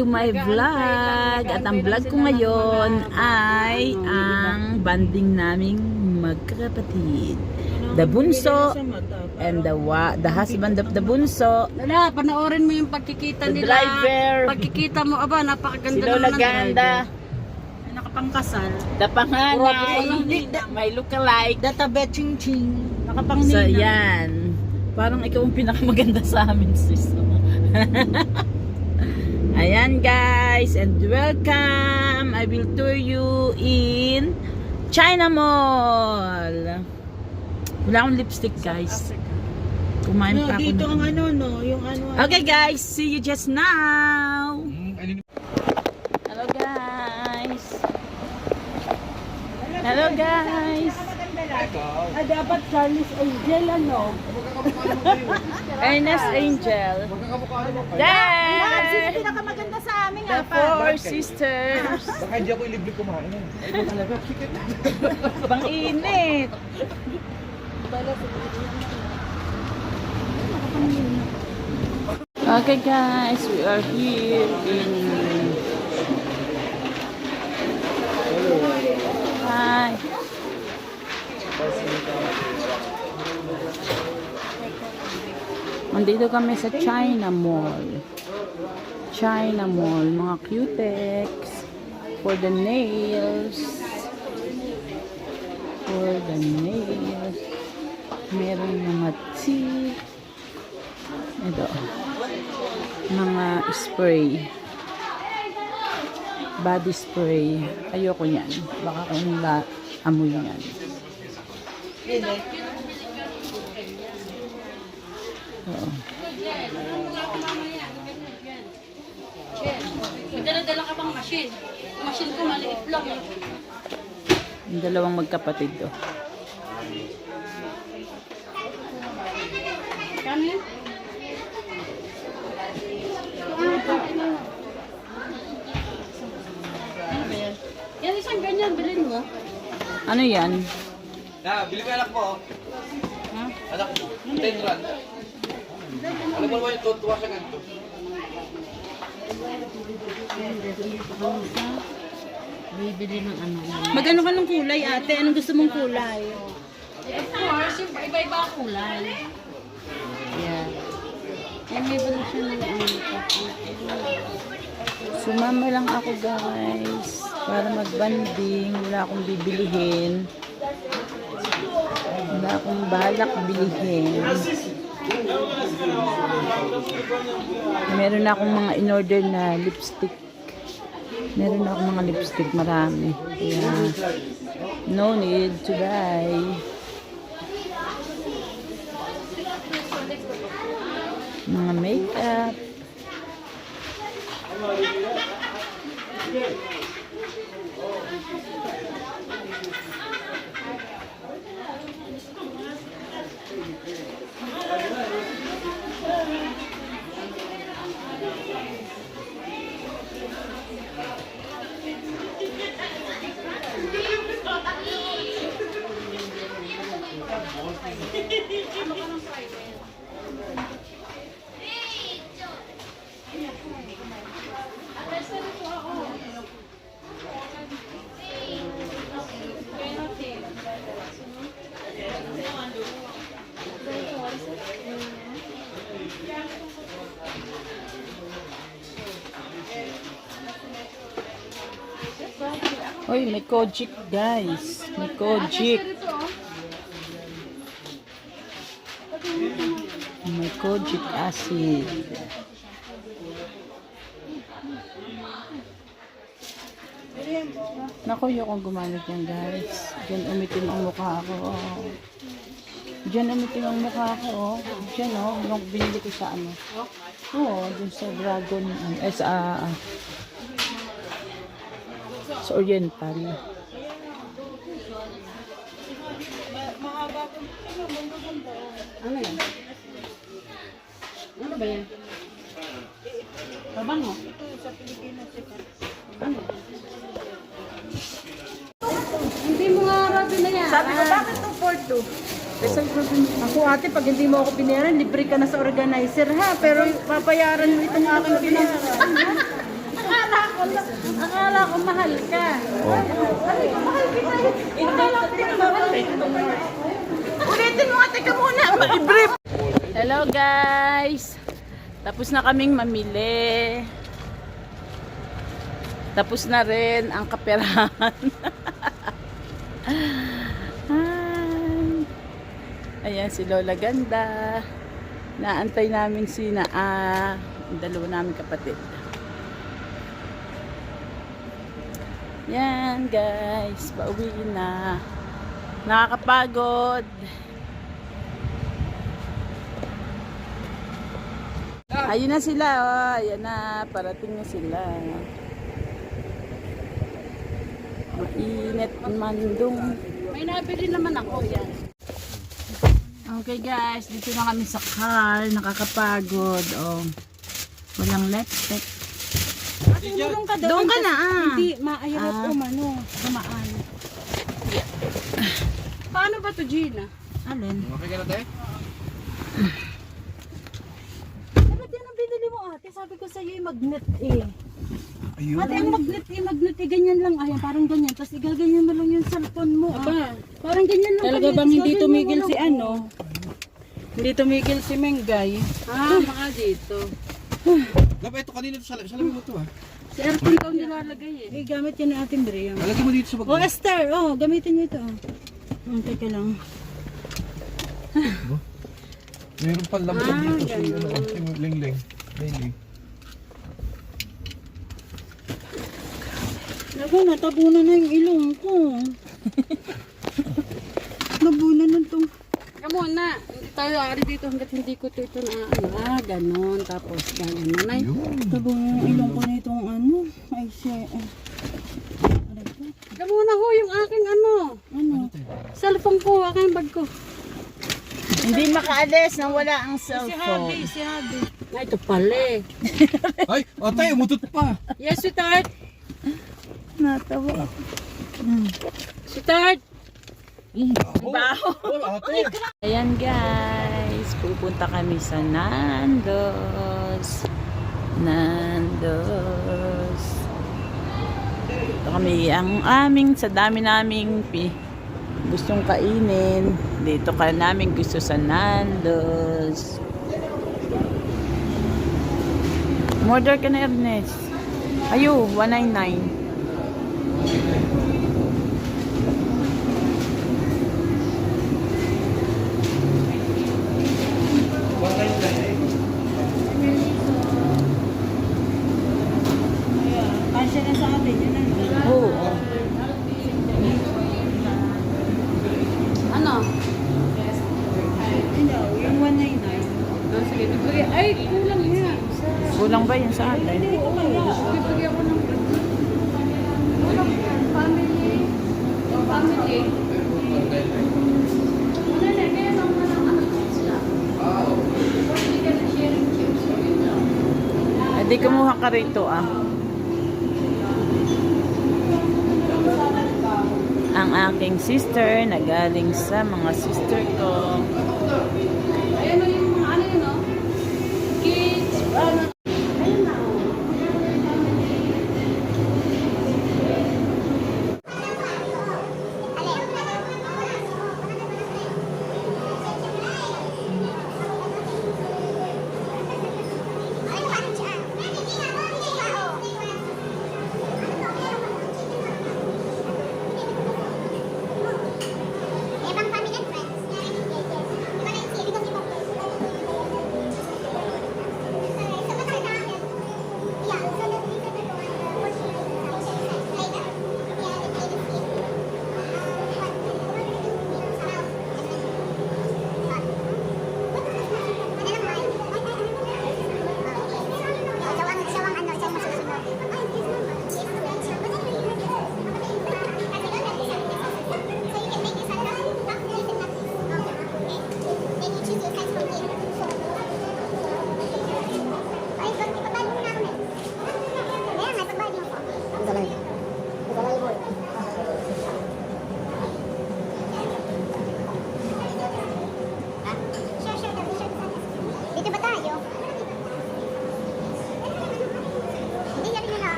to my vlog. At ang vlog ko ngayon ay ang banding naming magkakapatid. The bunso and the husband of the bunso. Wala, panoorin mo yung pagkikita The nila. driver. Pagkikita mo, aba, napakaganda Si Lola naman ng Ganda. driver. Nakapangkasal. The panganay. May look-alike. Databe ching-ching. So Nakapangnina. yan. Parang ikaw ang pinakamaganda sa amin, sis. Ayan guys, and welcome. I will tour you in China Mall. Wala akong lipstick guys. Kumain pa ako. Dito ng- ang ano, no? Yung ano. Okay guys, see you just now. Hello guys. Hello guys. Ah, dapat Charlie's Angel, ano? Ernest Angel. There! Pinakamaganda sa amin, The four sisters. Baka hindi ako ilibre kumain. Ito talaga. Bang init. Okay guys, we are here in Hi. Nandito kami sa China Mall. China Mall, mga cutex for the nails. For the nails. Meron mga tea. Ito. Mga spray. Body spray. Ayoko niyan. Baka kung amoy niyan. Oo. May dala-dala ka bang machine? Machine ko maliit lang. Yung dalawang magkapatid to. Kano yun? Yan isang ganyan, bilhin mo. Ano yan? Bili ka anak mo. Ha? Anak mo. 10 rand. Alam mo naman yung tutuwa sa ganito. Bibili ng ano. Magano ka ng kulay ate? Anong gusto mong kulay? Of course, yung iba-iba ang kulay. Yeah. Yan, may bala siya ng ano. Sumama lang ako guys. Para magbanding. Wala akong bibilihin. Wala akong balak bilihin. Meron akong mga in-order na lipstick. Meron akong mga lipstick marami. Kaya no need to buy. Mga makeup. Hoy, may kojic guys. May kojic. May kojic acid. Naku, yung gumamit yan guys. Diyan umitim ang mukha ko. Oh. Diyan umitim ang mukha ko. Oh. Diyan oh, yung binili ko sa ano. Oo, dun sa Dragon. Sa Oriental. Ano yan? Ano ba yan? Kabango? Ano? Hindi mo nga rabi na yan. Sabi ko, bakit itong 4-2? Ako ate, pag hindi mo ako binayaran, libre ka na sa organizer ha. Pero papayaran mo itong aking binayaran. Akala ko mahal ka. Aray ko, mahal kita. Akala ko din mahal kita. Ulitin mo nga, teka muna, ma-brief. Hello guys. Tapos na kaming mamili. Tapos na rin ang kaperahan. Ayan si Lola Ganda. Naantay namin si ang dalawa namin kapatid. Yan guys, pauwi na. Nakakapagod. Ayun na sila, oh. Ayan na, parating na sila. Mainit mandong. May nabili naman ako yan. Okay guys, dito na kami sa car. Nakakapagod. Oh. Walang leptek. Tumulong ka Doon ka na Hindi, maayarap umano. Dumaan. Paano ba to, Gina? Alin? Okay ka na tayo? Ba't yan ang binili mo, ate? Sabi ko sa'yo yung magnet eh. Ayun. Ate, ang magnet eh, ganyan lang. Ayan, parang ganyan. Tapos igaganyan mo lang yung cellphone mo. Aba, Parang ganyan lang. talaga kaliit. bang hindi Gaganyan tumigil mo si lang. ano? Hindi tumigil si Mengay. Baka dito. Dapat ito kanina sa salamin mo to ha. Si Erpin daw nilalagay eh. Eh, gamit yan ng ating Briam. Lalagyan mo dito sa bag. Oh, Esther. Oh, gamitin nyo ito. Teka lang. Meron pa lamsan dito si si Lingling. Lingling. Naku, natabunan na yung ilong ko. Nabunan na itong... Kamu na, hindi tayo ari dito hanggat hindi ko ito na ano. Ganon. Tapos ganon na. Nabunan yung ilong ko na itong ano. Ay, siya. Kamu na ho yung aking ano. Ano? Cellphone ko, aking bag ko. Hindi makaalis nang wala ang cellphone. Si Habi. Ay, ito pala eh. Ay, atay, umutot pa. Yes, sweetheart. Natawa. Sweetheart. Baho. Oh, ate. Ayan guys, pupunta kami sa Nando's. Nando's. Ito kami, ang aming, sa dami naming gustong kainin. Dito ka namin gusto sa Nando's. Order ka na, Ernest. Ayo, 199. Kasya na sa atin. Yan ano. Oo. Ano? Ano, yung 199. Ah, sige, bibigyan. Ay, kulang yan. Kulang ba yun sa atin? Oo, bibigyan ko ng family. Family. Hindi kumuha ka rito Ang aking sister na galing sa mga sister ko. Ayan o yung mga ano yun o. Kids. Ayun na o. Ibang family and friends. Iba na yung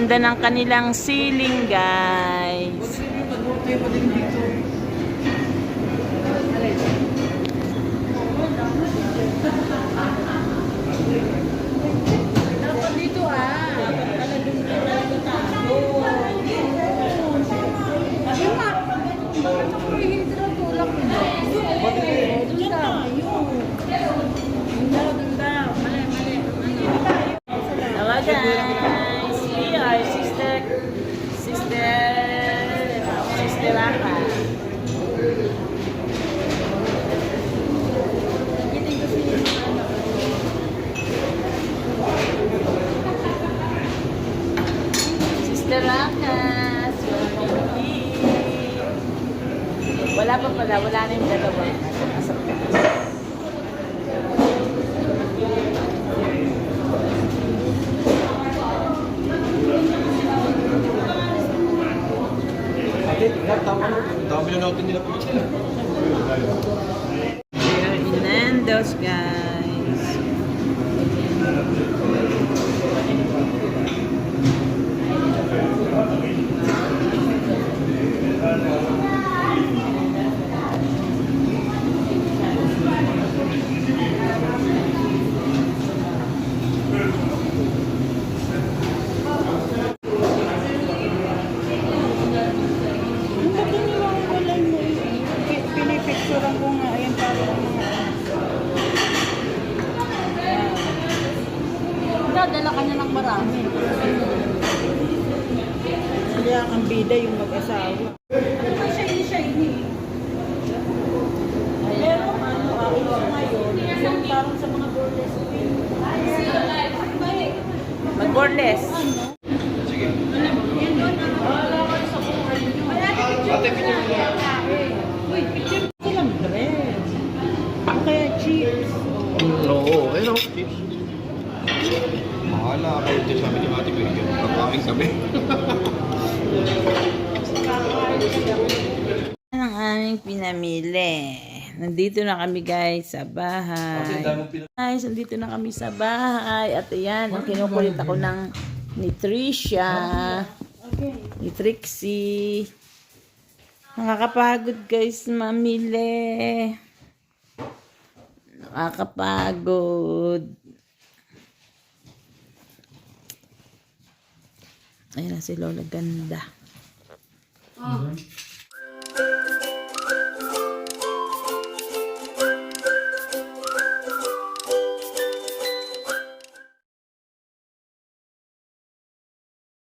ganda ng kanilang ceiling, guys. Dapat dito Dapat pala dun ka talaga tago. Sabi ma, bakit ako hihidra tulak mo? Dun tayo. Dun daw. Mali. Hello, guys. We are Sister Raka. Sister Raka. Wala pa pala. Wala na yung dalawa. Nasa Dami na natin nila po dyan. We're in Nando's, guys. Ang ba't iniwawala mo pinipicturean ko nga yan para mga dadala ka na ng marami. Kaya ang bida yung mag-asawa. Ano ba shiny? Pero ngayon, yung parang sa mga burlesque. Mag-boreless. Sige. Ate, picture mo na. Uy, picture silang dress. O kaya chips. Oo, ayun o. Chips. Mahala kayo dyan sa amin yung ate Miriam. Pagkaming kami. Yan ang aming pinamili. Nandito na kami, guys, sa bahay. Guys, nandito na kami sa bahay. At ayan, kinukulit ako ng ni Tricia, ni Trixie. Nakakapagod, guys, mamili. Nakakapagod. Ayan na si Lola, ganda. Oh.